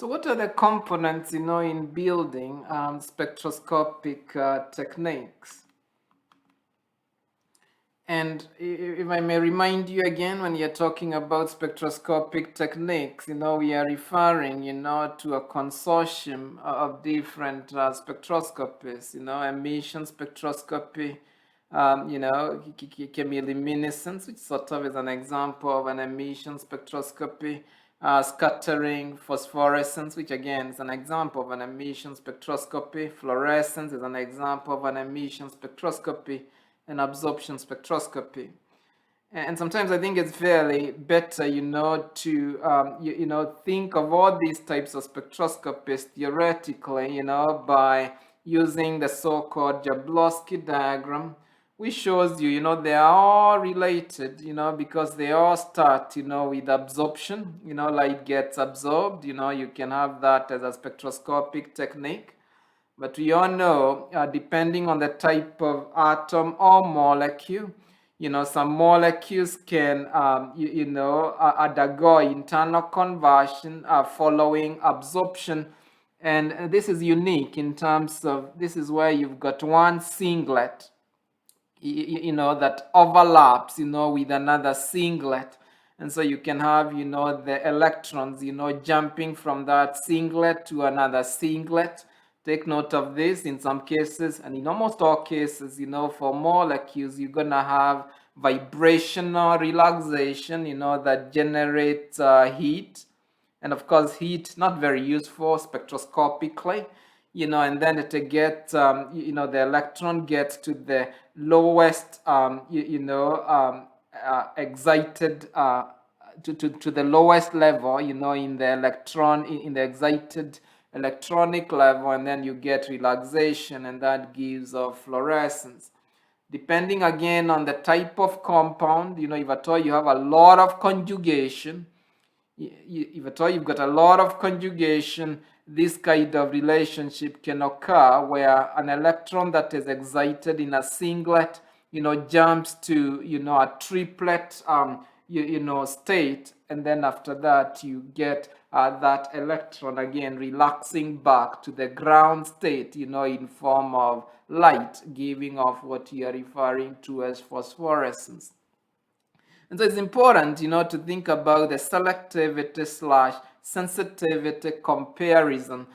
So what are the components, in building spectroscopic techniques? And if I may remind you again, when you're talking about spectroscopic techniques, we are referring, to a consortium of different spectroscopies, emission spectroscopy, chemiluminescence, which sort of is an example of an emission spectroscopy, scattering, phosphorescence, which again is an example of an emission spectroscopy, fluorescence is an example of an emission spectroscopy, and absorption spectroscopy. And sometimes I think it's fairly better, to think of all these types of spectroscopies theoretically, by using the so-called Jablonski diagram, which shows you, they are all related, because they all start, with absorption. Light gets absorbed. You can have that as a spectroscopic technique. But we all know, depending on the type of atom or molecule, some molecules can, undergo internal conversion following absorption. And this is unique in terms of, this is where you've got one singlet, that overlaps, with another singlet. And so you can have, the electrons, jumping from that singlet to another singlet. Take note of this. In some cases, and in almost all cases, for molecules, you're going to have vibrational relaxation, that generates heat. And of course, heat, not very useful spectroscopically, and then it gets, the electron gets to the lowest, excited, to the lowest level, in the electron, in the excited electronic level, and then you get relaxation, and that gives off fluorescence. Depending again on the type of compound, if at all you have a lot of conjugation, if at all you've got a lot of conjugation, this kind of relationship can occur where an electron that is excited in a singlet, jumps to, a triplet, state, and then after that you get that electron again relaxing back to the ground state, in form of light, giving off what you are referring to as phosphorescence. And so it's important, to think about the selectivity / sensitivity comparison,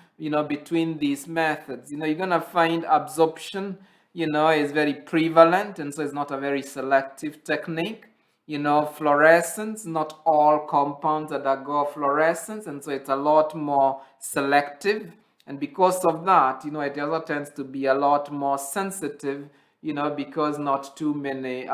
between these methods. You're going to find absorption, is very prevalent, and so it's not a very selective technique. Fluorescence, not all compounds undergo fluorescence, and so it's a lot more selective. And because of that, it also tends to be a lot more sensitive, because not too many,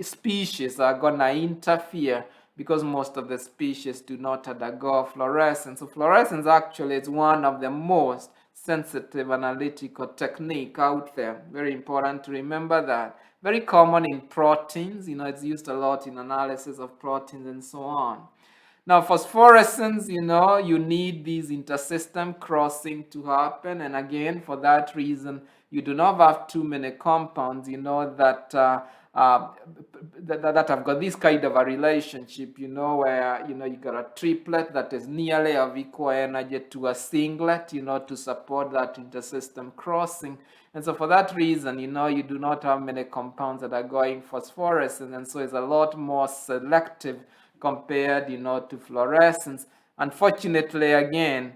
species are gonna interfere, because most of the species do not undergo fluorescence. So fluorescence actually is one of the most sensitive analytical technique out there. Very important to remember that. Very common in proteins, it's used a lot in analysis of proteins and so on. Now, phosphorescence, you need these intersystem crossing to happen. And again, for that reason, you do not have too many compounds, that that have got this kind of a relationship, where, you got a triplet that is nearly of equal energy to a singlet, to support that intersystem crossing. And so for that reason, you do not have many compounds that are going phosphorescent, and so it's a lot more selective compared, to fluorescence. Unfortunately, again,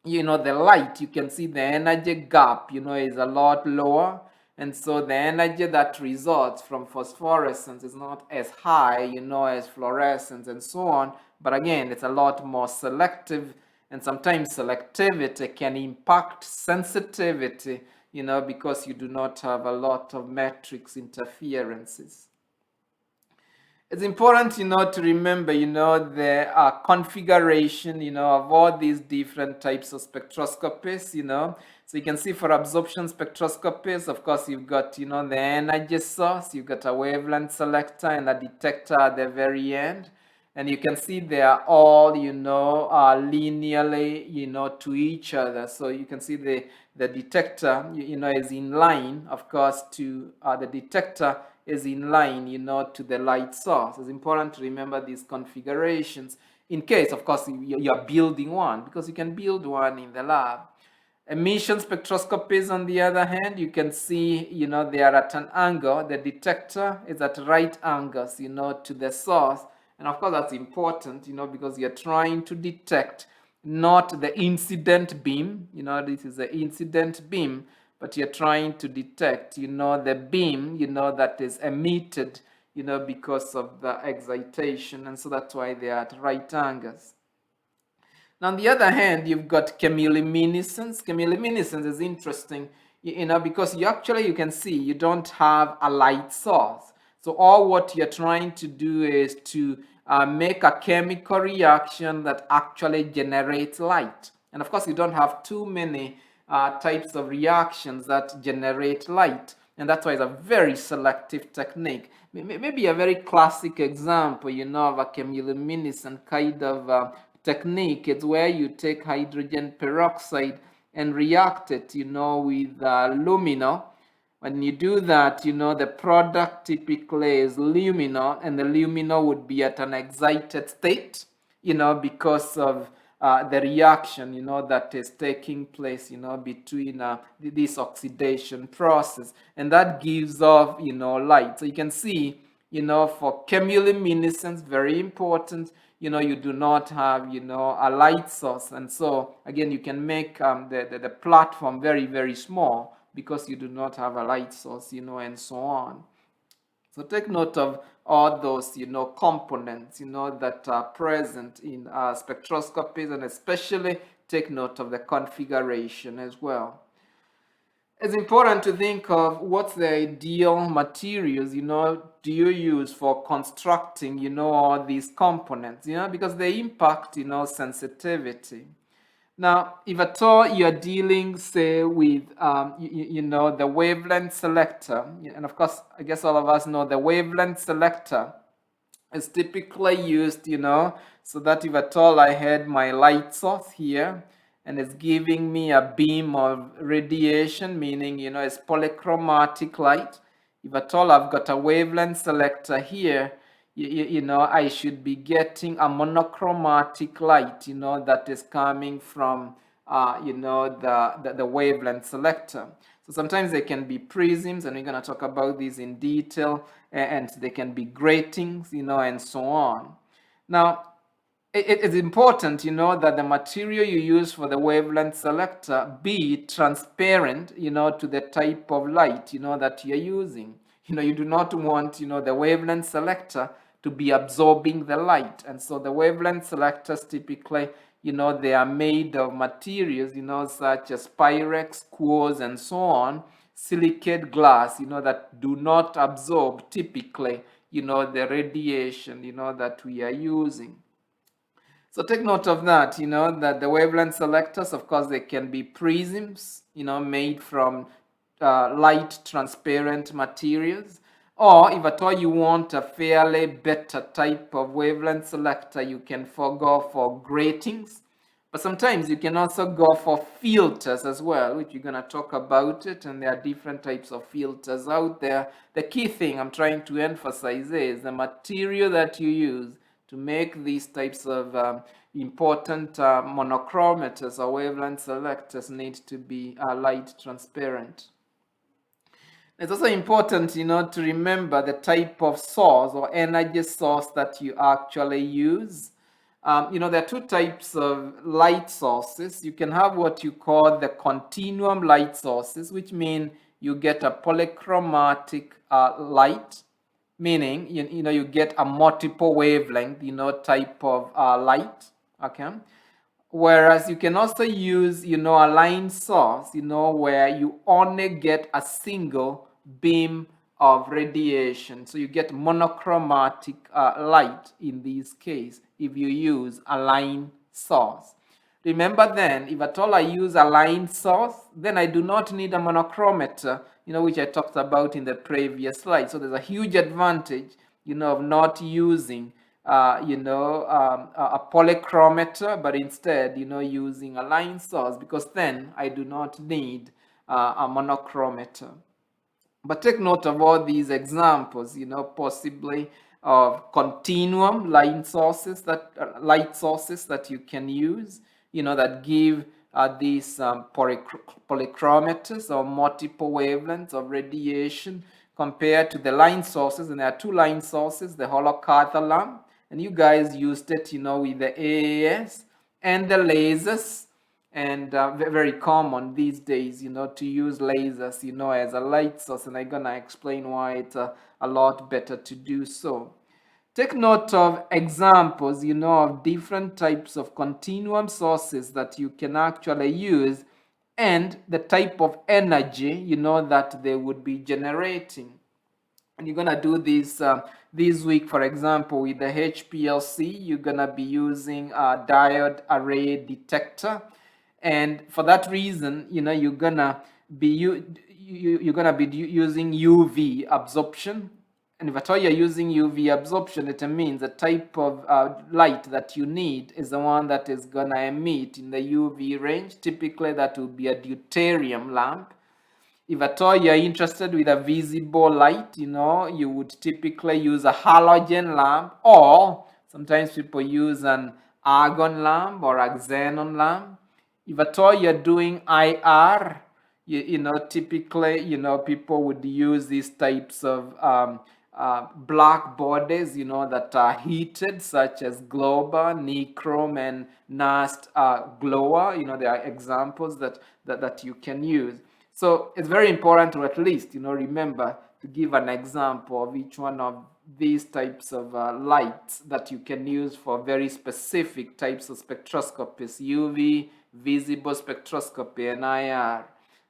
the light, you can see the energy gap, is a lot lower. And so the energy that results from phosphorescence is not as high, as fluorescence and so on. But again, it's a lot more selective. And sometimes selectivity can impact sensitivity, because you do not have a lot of matrix interferences. It's important, to remember, the configuration, of all these different types of spectroscopies, So you can see for absorption spectroscopies, of course, you've got, the energy source, you've got a wavelength selector and a detector at the very end. And you can see they are all, linearly, to each other. So you can see the detector, is in line, of course, to the detector is in line, to the light source. It's important to remember these configurations. in case, of course, you're building one, because you can build one in the lab. Emission spectroscopies, on the other hand, you can see, they are at an angle. The detector is at right angles, to the source. And of course, that's important, because you're trying to detect not the incident beam, this is the incident beam, but you're trying to detect, the beam, that is emitted, because of the excitation. And so that's why they are at right angles. Now, on the other hand, you've got chemiluminescence. Chemiluminescence is interesting, because you can see you don't have a light source. So all what you're trying to do is to make a chemical reaction that actually generates light. And of course, you don't have too many types of reactions that generate light. And that's why it's a very selective technique. Maybe a very classic example, of a chemiluminescent kind of technique. It's where you take hydrogen peroxide and react it, with lumina. When you do that, the product typically is lumina, and the lumina would be at an excited state, because of the reaction, that is taking place, between this oxidation process, and that gives off, light. So you can see, for chemiluminescence, very important, you do not have, a light source. And so, again, you can make the platform very, very small because you do not have a light source, and so on. So take note of all those, components, that are present in spectroscopies, and especially take note of the configuration as well. It's important to think of what's the ideal materials, do you use for constructing, all these components, because they impact, sensitivity. Now, if at all you're dealing, say, with, the wavelength selector, and of course, I guess all of us know the wavelength selector is typically used, so that if at all I had my light source here, and it's giving me a beam of radiation, meaning, it's polychromatic light. If at all I've got a wavelength selector here, I should be getting a monochromatic light, that is coming from, the wavelength selector. So sometimes they can be prisms, and we're going to talk about these in detail, and they can be gratings, and so on. Now, it's important, that the material you use for the wavelength selector be transparent, to the type of light, that you're using. You do not want, the wavelength selector to be absorbing the light. And so the wavelength selectors typically, they are made of materials, such as pyrex, quartz, and so on, silicate glass, that do not absorb typically, the radiation, that we are using. So take note of that, that the wavelength selectors, of course, they can be prisms, made from light transparent materials. Or if at all you want a fairly better type of wavelength selector, you can go for gratings. But sometimes you can also go for filters as well, which we're going to talk about it, and there are different types of filters out there. The key thing I'm trying to emphasize is the material that you use to make these types of important monochromators or wavelength selectors need to be light transparent. It's also important, to remember the type of source or energy source that you actually use. There are two types of light sources. You can have what you call the continuum light sources, which mean you get a polychromatic light, meaning you get a multiple wavelength type of light. Okay, whereas you can also use a line source where you only get a single beam of radiation. So you get monochromatic light in this case if you use a line source. Remember then, if at all I use a line source, then I do not need a monochromator, which I talked about in the previous slide. So there's a huge advantage, of not using, a polychromator, but instead, using a line source, because then I do not need a monochromator. But take note of all these examples, possibly of continuum light sources that you can use, that give these polychromators or multiple wavelengths of radiation compared to the line sources. And there are two line sources, the holocathal lamp, and you guys used it, with the AAS and the lasers. And very common these days, to use lasers, as a light source. And I'm gonna explain why it's a lot better to do so. Take note of examples, of different types of continuum sources that you can actually use and the type of energy, that they would be generating. And you're gonna do this this week, for example, with the HPLC. You're gonna be using a diode array detector, and for that reason, you're gonna be using UV absorption. And if at all you're using UV absorption, it means the type of light that you need is the one that is gonna emit in the UV range. Typically, that will be a deuterium lamp. If at all you're interested with a visible light, you would typically use a halogen lamp, or sometimes people use an argon lamp or a xenon lamp. If at all you're doing IR, typically, people would use these types of black bodies, that are heated, such as Globa, Nichrome, and Nast Glower. There are examples that you can use. So it's very important to at least, remember to give an example of each one of these types of lights that you can use for very specific types of spectroscopies: UV, visible spectroscopy, and IR.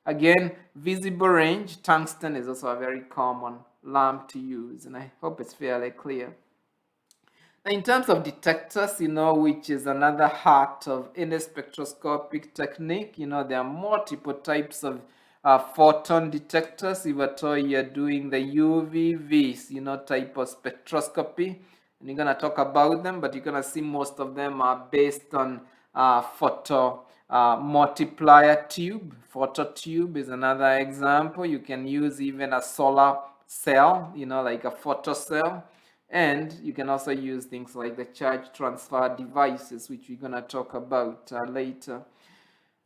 Again, visible range, tungsten is also a very common lamp to use, and I hope it's fairly clear. Now, in terms of detectors, which is another part of any spectroscopic technique, there are multiple types of photon detectors. If at all you're doing the UV-Vis, type of spectroscopy, and you're gonna talk about them, but you're gonna see most of them are based on photo multiplier tube. Phototube is another example. You can use even a solar cell, like a photocell. And you can also use things like the charge transfer devices, which we're gonna talk about later.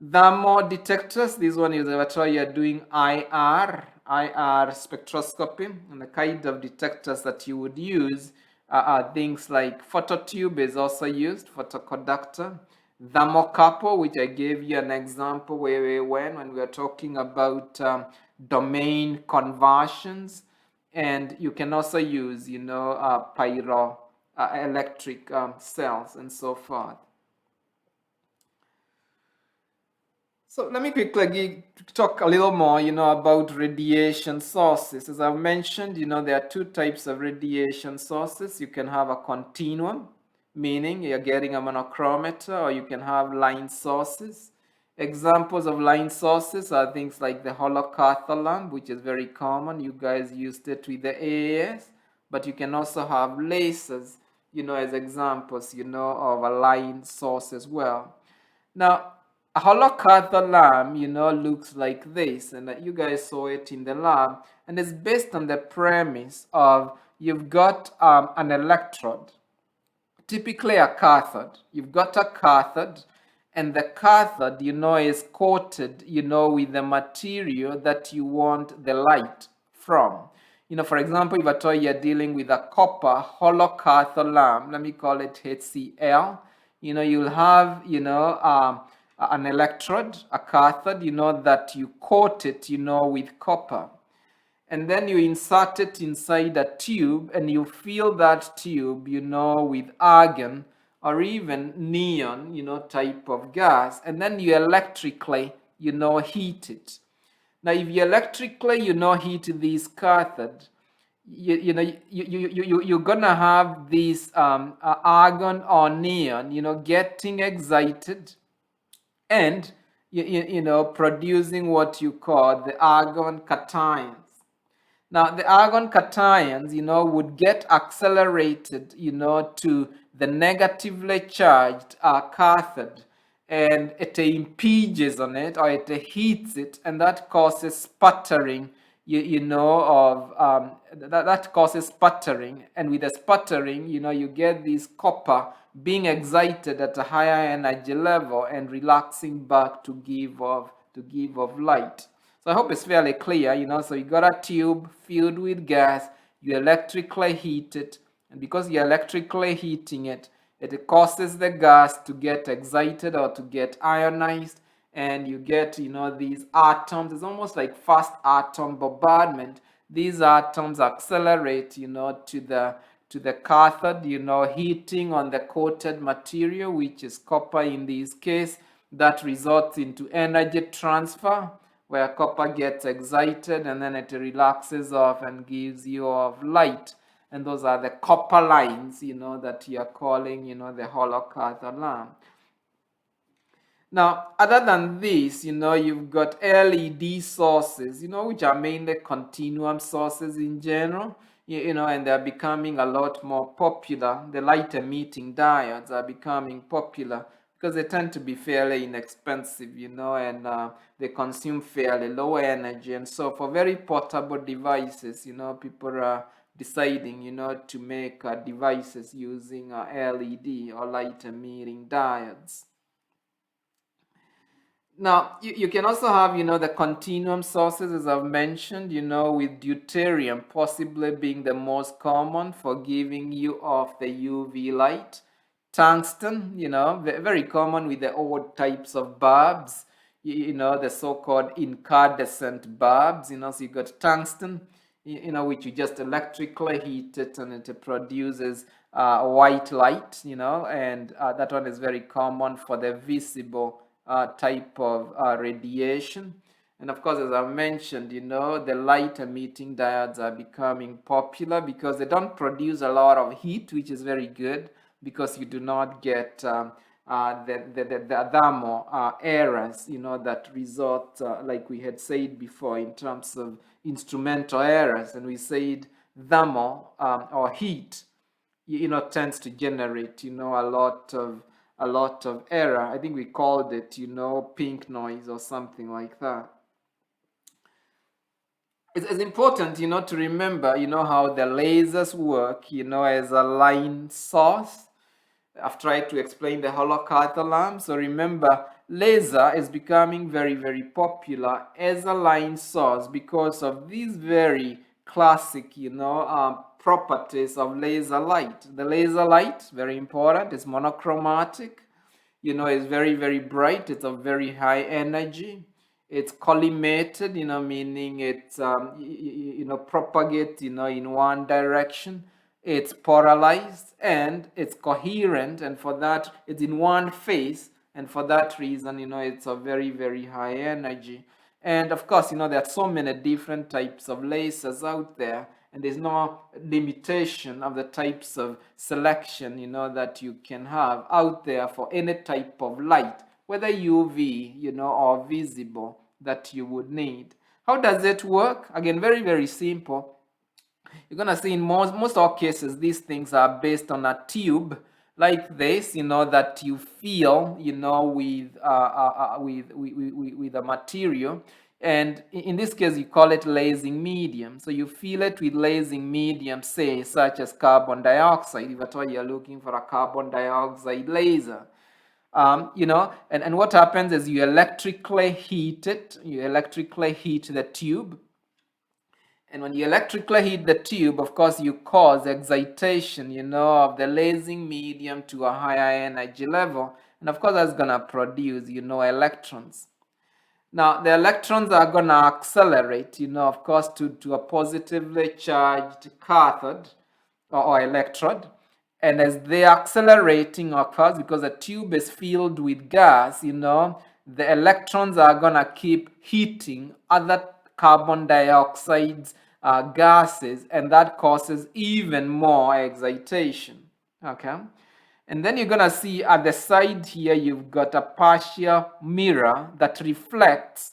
Thermal detectors, this one is what you're doing IR spectroscopy, and the kind of detectors that you would use are things like phototube is also used, photoconductor, thermocouple, which I gave you an example way when we were talking about domain conversions, and you can also use, pyro electric cells and so forth. So let me quickly talk a little more, about radiation sources. As I've mentioned, there are two types of radiation sources. You can have a continuum, meaning you're getting a monochromator, or you can have line sources. Examples of line sources are things like the holocathal lamp, which is very common. You guys used it with the AAS, but you can also have lasers, as examples, of a line source as well. Now, a holocathal lamp, looks like this, and you guys saw it in the lab, and it's based on the premise of you've got an electrode, typically a cathode. You've got a cathode, and the cathode, is coated, with the material that you want the light from. For example, if at all you're dealing with a copper holocathal lamp, let me call it HCl, you'll have, an electrode, a cathode, that you coat it, with copper. And then you insert it inside a tube, and you fill that tube, with argon or even neon, type of gas. And then you electrically, heat it. Now, if you electrically, heat this cathode, you're gonna have this argon or neon, getting excited, and producing what you call the argon cations. Now, the argon cations, would get accelerated, to the negatively charged cathode, and it impinges on it, or it heats it, and that causes sputtering, that causes sputtering. And with the sputtering, you get this copper being excited at a higher energy level and relaxing back to give off light. So I hope it's fairly clear. So you got a tube filled with gas, you electrically heat it, and because you're electrically heating it, it causes the gas to get excited or to get ionized, and you get these atoms. It's almost like fast atom bombardment. These atoms accelerate to the cathode, heating on the coated material, which is copper in this case. That results into energy transfer, where copper gets excited and then it relaxes off and gives you off light. And those are the copper lines, that you're calling, the hollow cathode lamp. Now, other than this, you've got LED sources, which are mainly continuum sources in general, and they're becoming a lot more popular. The light emitting diodes are becoming popular because they tend to be fairly inexpensive, and they consume fairly low energy. And so for very portable devices, people are deciding, to make devices using LED or light emitting diodes. Now, you can also have, the continuum sources, as I've mentioned, with deuterium possibly being the most common for giving you off the UV light. Tungsten, very common with the old types of bulbs, the so-called incandescent bulbs, so you got tungsten, which you just electrically heat it and it produces white light, and that one is very common for the visible type of radiation. And of course, as I mentioned, the light emitting diodes are becoming popular because they don't produce a lot of heat, which is very good because you do not get the thermal errors, that result, like we had said before, in terms of instrumental errors. And we said thermal or heat, tends to generate, a lot of error. I think we called it, pink noise or something like that. It's important, to remember, how the lasers work, as a line source. I've tried to explain the hollow cathode lamp. So remember, laser is becoming very, very popular as a line source because of these very classic, properties of laser light. The laser light, very important, is monochromatic, it's very, very bright, it's of very high energy. It's collimated, meaning it's, propagate, in one direction. It's polarized and it's coherent, and for that, it's in one phase, and for that reason, it's a very, very high energy. And of course, there are so many different types of lasers out there, and there's no limitation of the types of selection, that you can have out there for any type of light, whether UV, or visible, that you would need. How does it work? Again, very, very simple. You're gonna see in most all cases, these things are based on a tube like this, that you fill, with a material. And in this case, you call it lasing medium. So you fill it with lasing medium, say, such as carbon dioxide, if at all you're looking for a carbon dioxide laser. And what happens is you electrically heat it, you electrically heat the tube. And when you electrically heat the tube, of course, you cause excitation, of the lasing medium to a higher energy level. And of course, that's going to produce, electrons. Now, the electrons are going to accelerate, of course, to a positively charged cathode or electrode. And as they're accelerating, of course, because the tube is filled with gas, the electrons are going to keep heating other carbon dioxide gases, and that causes even more excitation. Okay. And then you're going to see at the side here, you've got a partial mirror that reflects,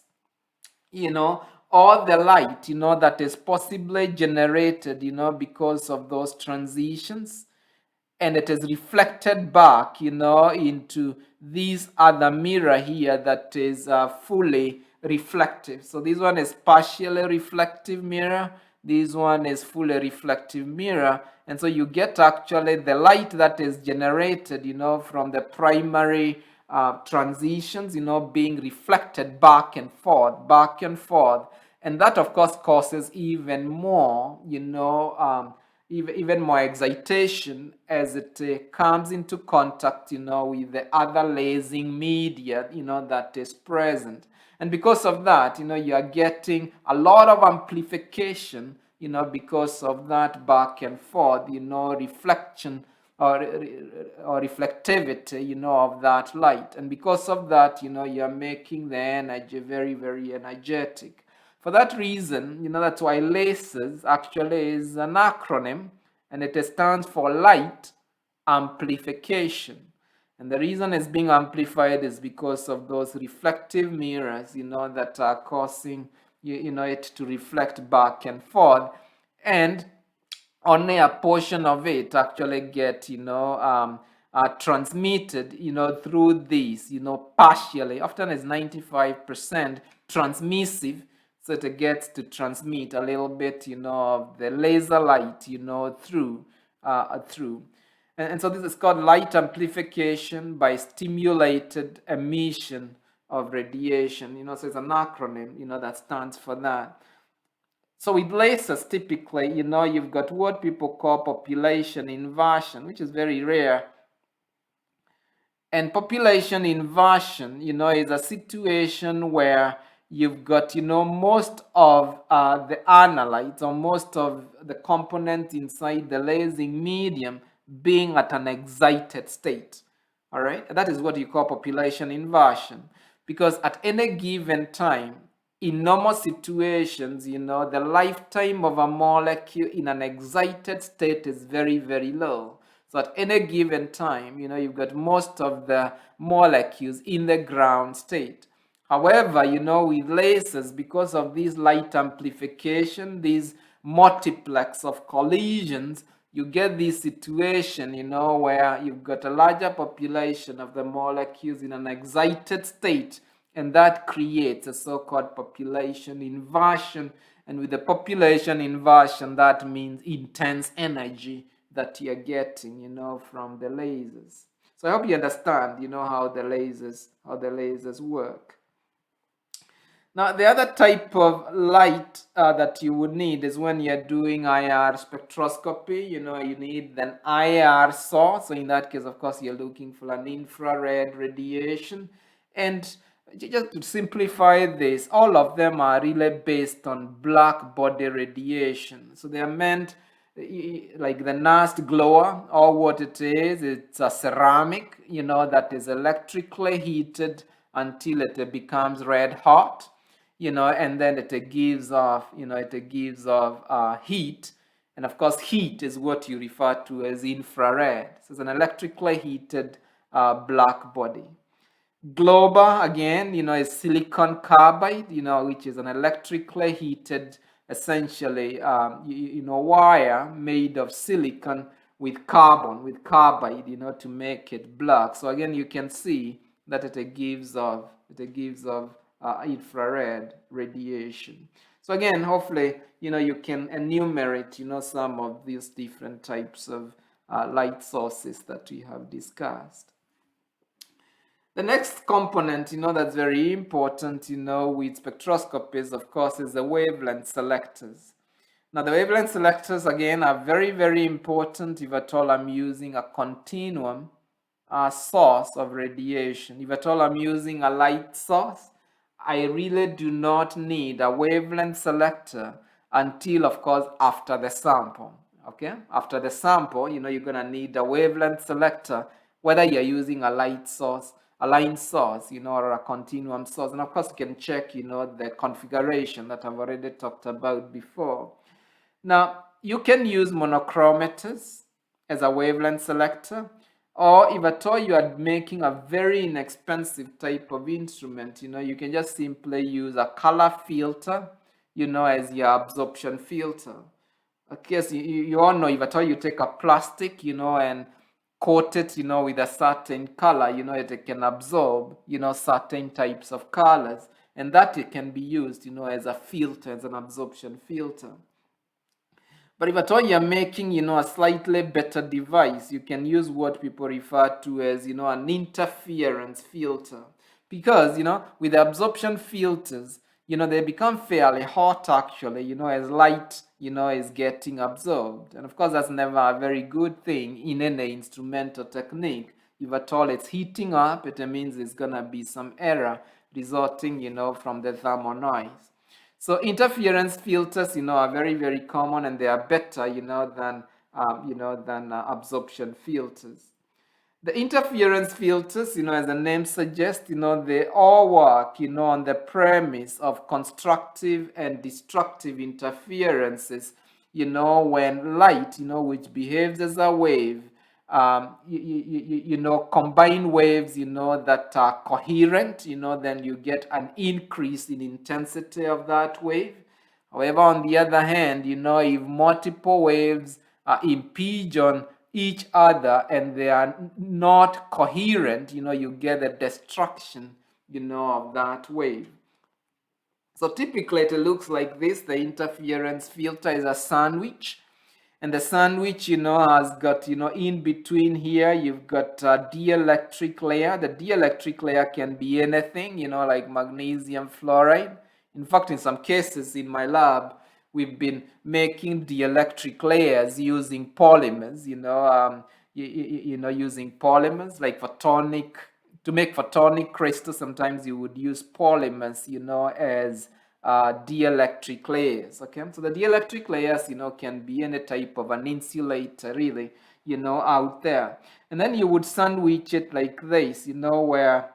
all the light, that is possibly generated, because of those transitions. And it is reflected back, into this other mirror here that is fully reflective. So this one is partially reflective mirror. This one is fully reflective mirror. And so you get actually the light that is generated, from the primary transitions, being reflected back and forth, back and forth. And that, of course, causes even more, even more excitation as it comes into contact, with the other lasing media, that is present. And because of that, you are getting a lot of amplification, because of that back and forth, reflection or reflectivity, of that light. And because of that, you are making the energy very, very energetic. For that reason, that's why LASES actually is an acronym, and it stands for light amplification. And the reason it's being amplified is because of those reflective mirrors, that are causing it to reflect back and forth. And only a portion of it actually get transmitted through this partially. Often it's 95% transmissive, so it gets to transmit a little bit of the laser light through. And so this is called light amplification by stimulated emission of radiation. So it's an acronym that stands for that. So with lasers, typically, you've got what people call population inversion, which is very rare. And population inversion, is a situation where you've got, most of the analytes or most of the components inside the lasing medium being at an excited state. All right, that is what you call population inversion, because at any given time, in normal situations, the lifetime of a molecule in an excited state is very, very low. So at any given time, you've got most of the molecules in the ground state. However, with lasers, because of this light amplification, this multiplex of collisions, you get this situation, where you've got a larger population of the molecules in an excited state, and that creates a so-called population inversion. And with the population inversion, that means intense energy that you're getting, from the lasers. So I hope you understand, how the lasers work. Now, the other type of light that you would need is when you're doing IR spectroscopy. You need an IR source. So in that case, of course, you're looking for an infrared radiation. And just to simplify this, all of them are really based on black body radiation. So they are meant like the NAST glower, or what it is, it's a ceramic, that is electrically heated until it becomes red hot. And then it gives off, heat. And of course, heat is what you refer to as infrared. So it's an electrically heated black body. Globa, again, is silicon carbide, which is an electrically heated, essentially, wire made of silicon with carbide, to make it black. So again, you can see that it gives off infrared radiation. So again, hopefully, you can enumerate, some of these different types of light sources that we have discussed. The next component, that's very important, with spectroscopies, of course, is the wavelength selectors. Now, the wavelength selectors, again, are very, very important if at all I'm using a continuum source of radiation. If at all I'm using a light source, I really do not need a wavelength selector until, of course, after the sample. Okay? After the sample, you're going to need a wavelength selector, whether you're using a light source, a line source, or a continuum source. And of course, you can check, the configuration that I've already talked about before. Now, you can use monochromators as a wavelength selector, or if at all you are making a very inexpensive type of instrument, you can just simply use a color filter, as your absorption filter. Okay, so you all know, if at all you take a plastic, and coat it, with a certain color, it can absorb, certain types of colors. and that it can be used, as a filter, as an absorption filter. But if at all you're making, a slightly better device, you can use what people refer to as, an interference filter. Because, with the absorption filters, they become fairly hot actually, as light, is getting absorbed. And of course, that's never a very good thing in any instrumental technique. If at all it's heating up, it means there's gonna be some error resulting, from the thermal noise. So interference filters, are very, very common, and they are better, than absorption filters. The interference filters, as the name suggests, they all work, on the premise of constructive and destructive interferences, when light, which behaves as a wave, combine waves, that are coherent, then you get an increase in intensity of that wave. However, on the other hand, if multiple waves impinge on each other and they are not coherent, you get the destruction, of that wave. So typically it looks like this. The interference filter is a sandwich. And the sandwich, has got, in between here, you've got a dielectric layer. The dielectric layer can be anything, like magnesium fluoride. In fact, in some cases in my lab, we've been making dielectric layers using polymers, using polymers like photonic. To make photonic crystals, sometimes you would use polymers, as dielectric layers. Okay, so the dielectric layers, can be any type of an insulator, really, out there. And then you would sandwich it like this, where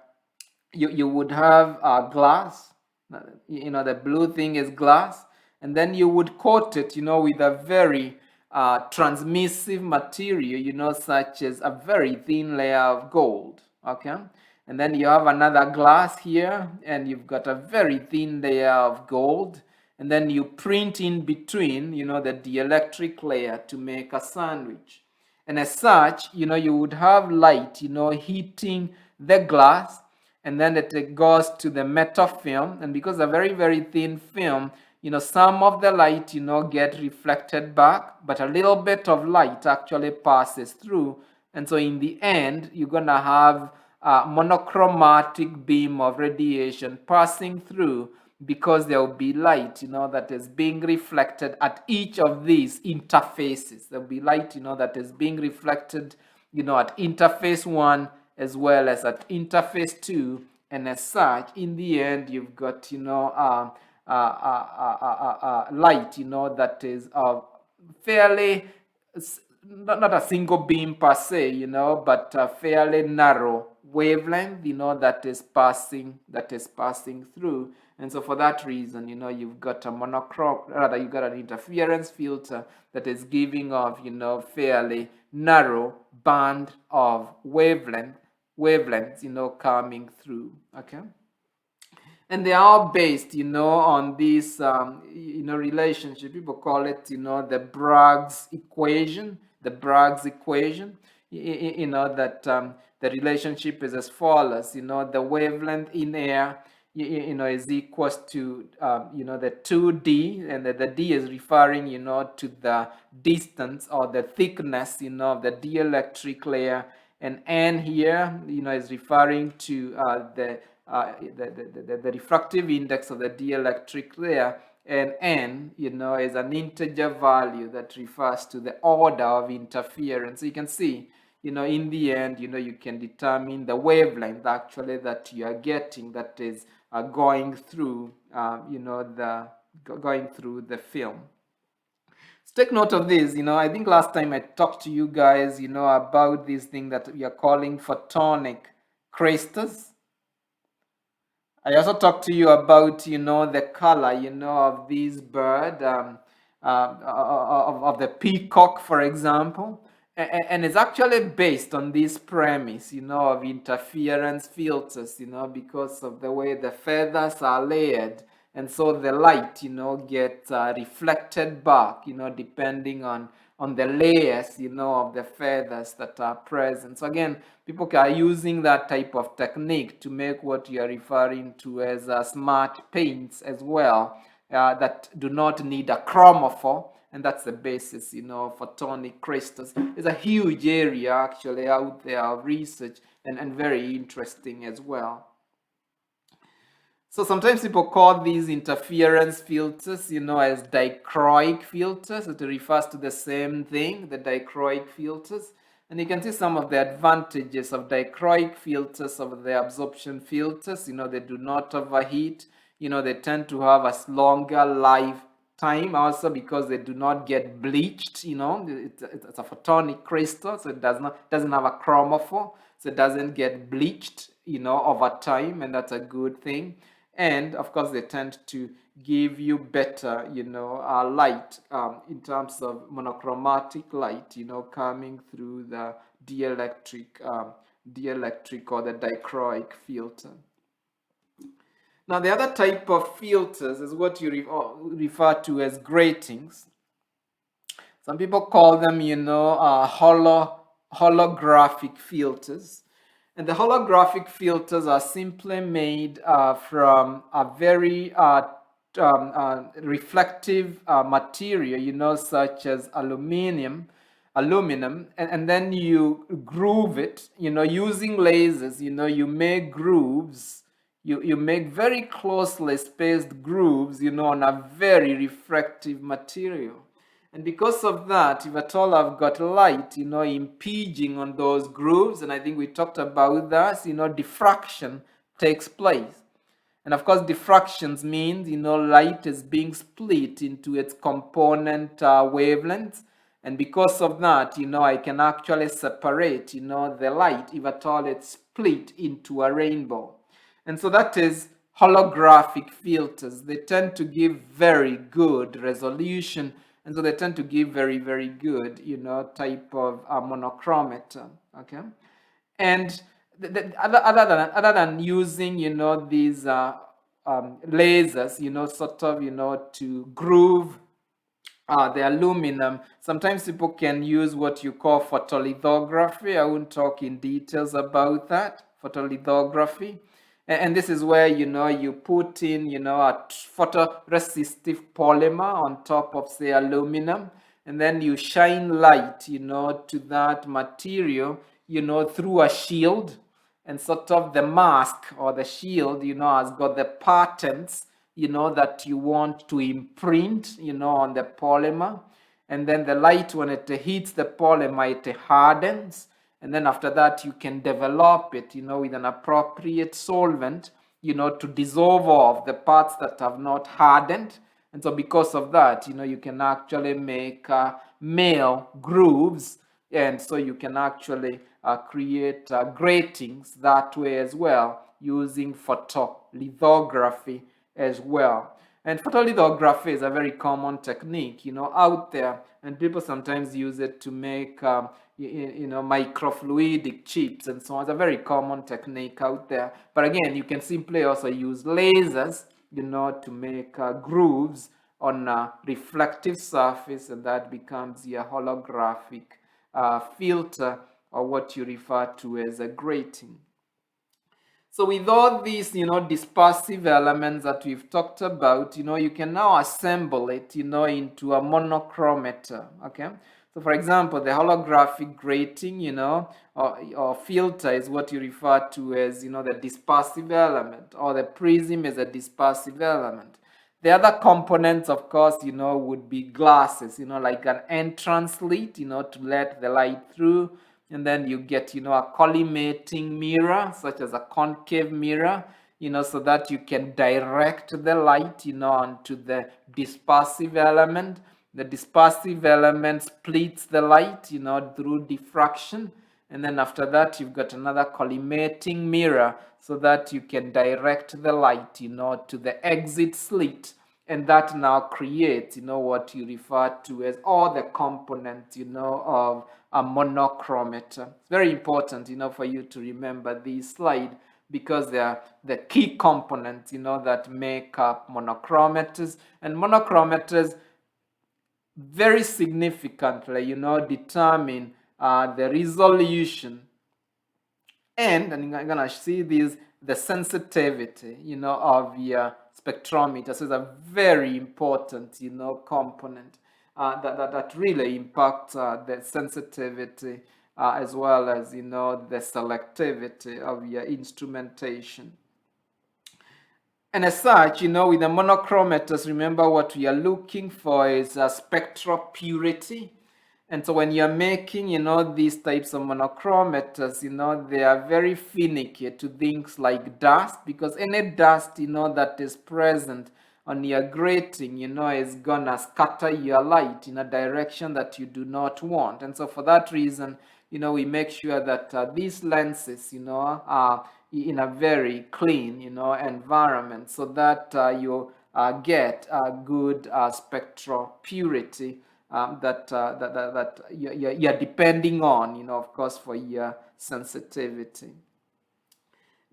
you would have glass. The blue thing is glass, and then you would coat it, with a very transmissive material, such as a very thin layer of gold. Okay, and then you have another glass here, and you've got a very thin layer of gold, and then you print in between, the dielectric layer to make a sandwich. And as such, you would have light, hitting the glass, and then it goes to the metal film, and because a very, very thin film, some of the light, get reflected back, but a little bit of light actually passes through. And so in the end, you're gonna have a monochromatic beam of radiation passing through, because there will be light, that is being reflected at each of these interfaces. There will be light, that is being reflected, at interface 1 as well as at interface 2. And as such, in the end, you've got, light, that is fairly, not a single beam per se, but a fairly narrow wavelength, that is passing through. And so for that reason, you've got a you've got an interference filter that is giving off, fairly narrow band of wavelengths, coming through. Okay. And they are based, on this, relationship. People call it, the Bragg's equation. The Bragg's equation. That the relationship is as follows. The wavelength in air, is equals to, the 2D, and the D is referring, to the distance or the thickness, of the dielectric layer, and N here, is referring to the refractive index of the dielectric layer, and N, is an integer value that refers to the order of interference. So you can see, in the end, you can determine the wavelength actually that you are getting, that is going through, going through the film. So take note of this. I think last time I talked to you guys, about this thing that we are calling photonic crystals. I also talked to you about, the color, of this bird, of the peacock, for example. And it's actually based on this premise, of interference filters, because of the way the feathers are layered, and so the light, gets reflected back, depending on the layers, of the feathers that are present. So again, people are using that type of technique to make what you are referring to as smart paints as well, that do not need a chromophore, and that's the basis, of photonic crystals. It's a huge area actually out there of research, and very interesting as well. So sometimes people call these interference filters, as dichroic filters. It refers to the same thing, the dichroic filters. And you can see some of the advantages of dichroic filters over the absorption filters. They do not overheat. They tend to have a longer lifetime also because they do not get bleached. It's a photonic crystal, so it doesn't have a chromophore, so it doesn't get bleached, over time, and that's a good thing. And of course, they tend to give you better, light, in terms of monochromatic light, coming through the dielectric or the dichroic filter. Now, the other type of filters is what you refer to as gratings. Some people call them, holographic filters. And the holographic filters are simply made from a very reflective material, such as aluminum, and then you groove it, using lasers, you make grooves, you make very closely spaced grooves, on a very refractive material. And because of that, if at all I've got light, impinging on those grooves, and I think we talked about that, diffraction takes place. And of course, diffractions means, light is being split into its component wavelengths. And because of that, I can actually separate, the light, if at all it's split into a rainbow. And so that is holographic filters. They tend to give very good resolution, and so they tend to give very, very good, type of monochromator. Okay, and other than using, these lasers, sort of, to groove the aluminum, sometimes people can use what you call photolithography. I won't talk in details about that. Photolithography. And this is where, you put in, a photoresistive polymer on top of, say, aluminum, and then you shine light, to that material, through a shield, and sort of the mask or the shield, has got the patterns, that you want to imprint, on the polymer. And then the light, when it hits the polymer, it hardens. And then after that, you can develop it, with an appropriate solvent, to dissolve off the parts that have not hardened. And so because of that, you can actually make male grooves. And so you can actually create gratings that way as well, using photolithography as well. And photolithography is a very common technique, out there, and people sometimes use it to make, microfluidic chips and so on. It's a very common technique out there. But again, you can simply also use lasers, to make grooves on a reflective surface, and that becomes your holographic filter, or what you refer to as a grating. So with all these, dispersive elements that we've talked about, you can now assemble it, into a monochromator, okay? So for example, the holographic grating, or filter is what you refer to as, the dispersive element, or the prism is a dispersive element. The other components, of course, would be glasses, like an entrance slit, to let the light through. And then you get, a collimating mirror, such as a concave mirror, so that you can direct the light, onto the dispersive element. The dispersive element splits the light, through diffraction. And then after that, you've got another collimating mirror, so that you can direct the light, to the exit slit. And that now creates, what you refer to as all the components, of a monochromator. It's very important, for you to remember this slide, because they are the key components, that make up monochromators. And monochromators very significantly, determine the resolution, and you're gonna see this, the sensitivity, of your spectrometer. So it's a very important, component that really impacts the sensitivity, as well as, the selectivity of your instrumentation. And as such, with the monochromators, remember what we are looking for is spectral purity. And so when you're making, these types of monochromators, they are very finicky to things like dust, because any dust, that is present on your grating, is gonna scatter your light in a direction that you do not want. And so for that reason, we make sure that these lenses, are in a very clean, environment, so that you get a good spectral purity that you're depending on, of course, for your sensitivity.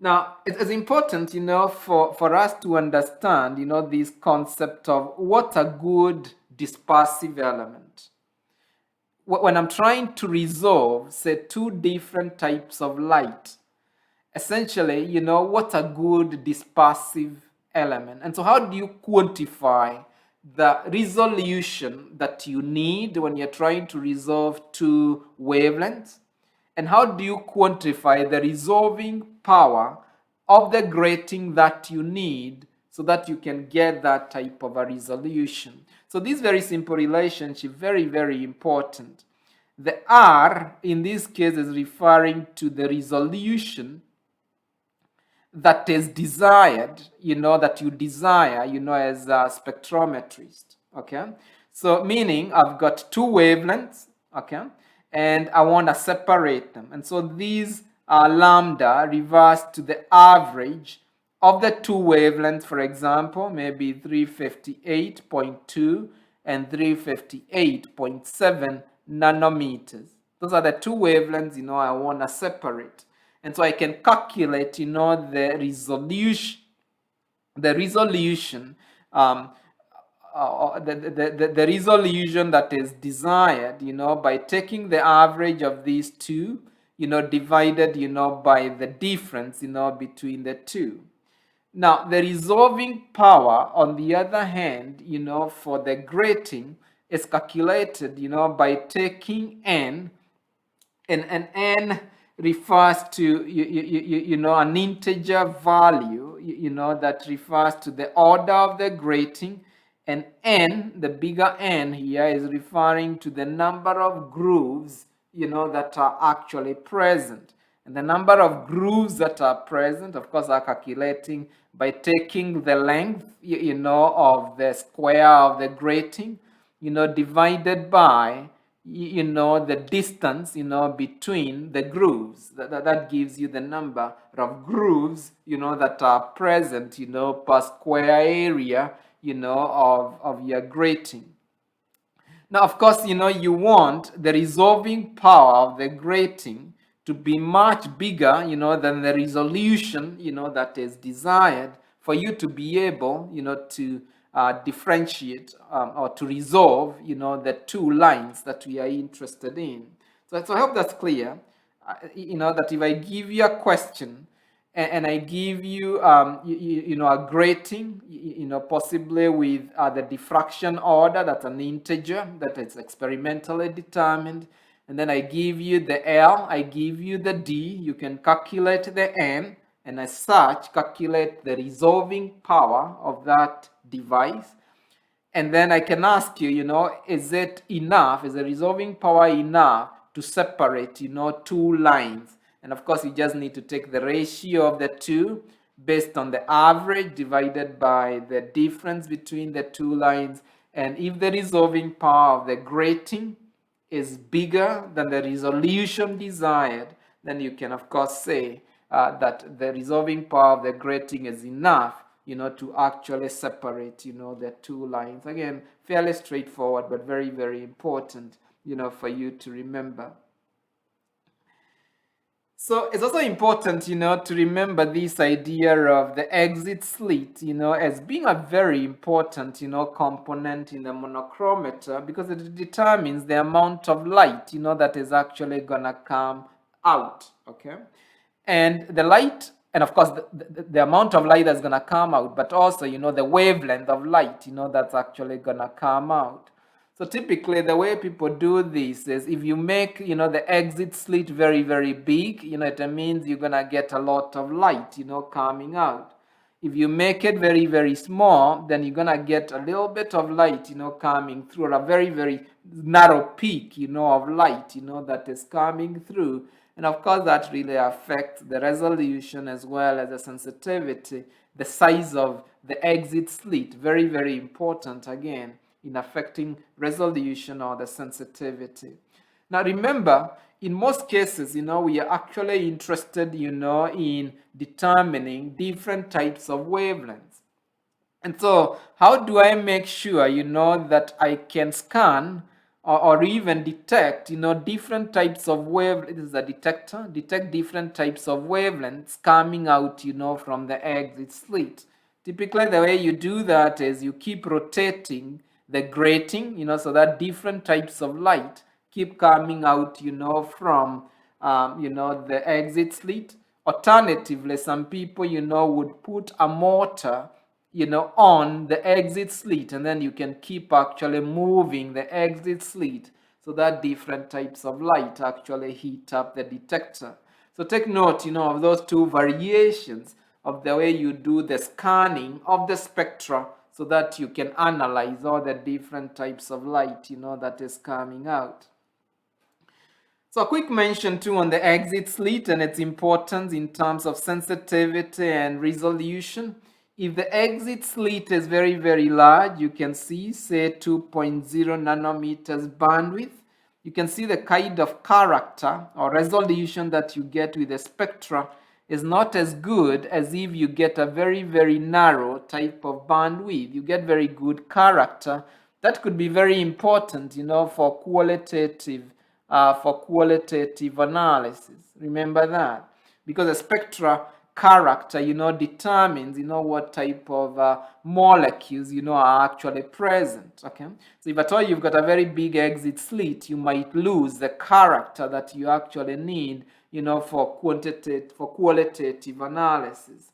Now, it's important, for us to understand, this concept of what's a good dispersive element. When I'm trying to resolve, say, two different types of light, essentially, what's a good dispersive element? And so how do you quantify the resolution that you need when you're trying to resolve two wavelengths? And how do you quantify the resolving power of the grating that you need so that you can get that type of a resolution? So this very simple relationship, very, very important. The R in this case is referring to the resolution that is desired, that you desire, as a spectrometrist, okay? So meaning I've got two wavelengths, okay? And I want to separate them. And so these lambda reverse to the average of the two wavelengths, for example, maybe 358.2 and 358.7 nanometers. Those are the two wavelengths, I want to separate. And so I can calculate, the resolution, the resolution that is desired, by taking the average of these two, divided, by the difference, between the two. Now, the resolving power, on the other hand, for the grating is calculated, by taking n, and n refers to, an integer value, that refers to the order of the grating, and n, the bigger n here, is referring to the number of grooves, that are actually present. And the number of grooves that are present, of course, are calculating by taking the length, of the square of the grating, divided by, the distance, between the grooves. That gives you the number of grooves, that are present, per square area, of your grating. Now, of course, you want the resolving power of the grating to be much bigger, than the resolution, that is desired for you to be able, to differentiate or to resolve, the two lines that we are interested in. So I hope that's clear. That if I give you a question and I give you, a grating, possibly with the diffraction order, that's an integer that is experimentally determined, and then I give you the L, I give you the D, you can calculate the N, and as such, calculate the resolving power of that device. And then I can ask you, is it enough? Is the resolving power enough to separate, two lines? And of course, you just need to take the ratio of the two based on the average divided by the difference between the two lines. And if the resolving power of the grating is bigger than the resolution desired, then you can, of course, say that the resolving power of the grating is enough, to actually separate, the two lines. Again, fairly straightforward, but very, very important, for you to remember. So it's also important, to remember this idea of the exit slit, as being a very important, component in the monochromator because it determines the amount of light, that is actually gonna come out, okay? And the light, and of course, the amount of light that's gonna come out, but also, the wavelength of light, that's actually gonna come out. So typically the way people do this is if you make, the exit slit very, very big, it means you're going to get a lot of light, coming out. If you make it very, very small, then you're going to get a little bit of light, coming through, or a very, very narrow peak, of light, that is coming through. And of course, that really affects the resolution as well as the sensitivity, the size of the exit slit. Very, very important again in affecting resolution or the sensitivity. Now remember, in most cases, we are actually interested, in determining different types of wavelengths. And so how do I make sure, that I can scan or even detect, different types of wavelengths? This is a detector, detect different types of wavelengths coming out, from the exit slit. Typically, the way you do that is you keep rotating the grating, so that different types of light keep coming out, from, the exit slit. Alternatively, some people, would put a motor, on the exit slit, and then you can keep actually moving the exit slit so that different types of light actually heat up the detector. So take note, of those two variations of the way you do the scanning of the spectra so that you can analyze all the different types of light, that is coming out. So a quick mention too on the exit slit and its importance in terms of sensitivity and resolution. If the exit slit is very, very large, you can see, say, 2.0 nanometers bandwidth. You can see the kind of character or resolution that you get with the spectra is not as good as if you get a very, very narrow type of bandwidth. You get very good character. That could be very important, for qualitative analysis. Remember that. Because the spectra character, determines, what type of molecules, are actually present. Okay. So if at all you've got a very big exit slit, you might lose the character that you actually need, for qualitative analysis.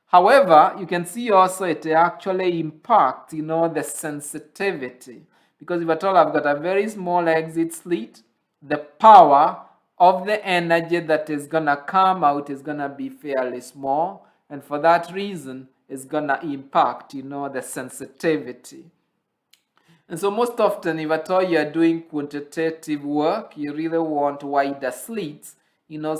However, you can see also it actually impacts, the sensitivity. Because if at all I've got a very small exit slit, the power of the energy that is gonna come out is gonna be fairly small, and for that reason it's gonna impact, the sensitivity. And so most often, if at all you're doing quantitative work, you really want wider slits,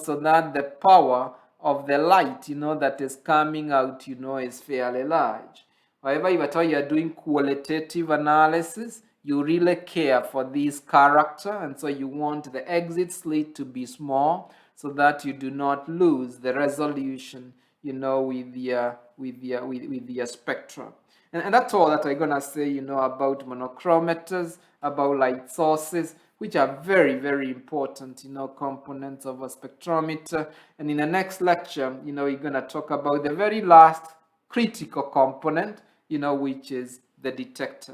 so that the power of the light, that is coming out, is fairly large. However, if at all you're doing qualitative analysis, you really care for this character, and so you want the exit slit to be small so that you do not lose the resolution, with the spectrum. And that's all that I'm gonna say, about monochromators, about light sources, which are very, very important, components of a spectrometer. And in the next lecture, we're gonna talk about the very last critical component, which is the detector.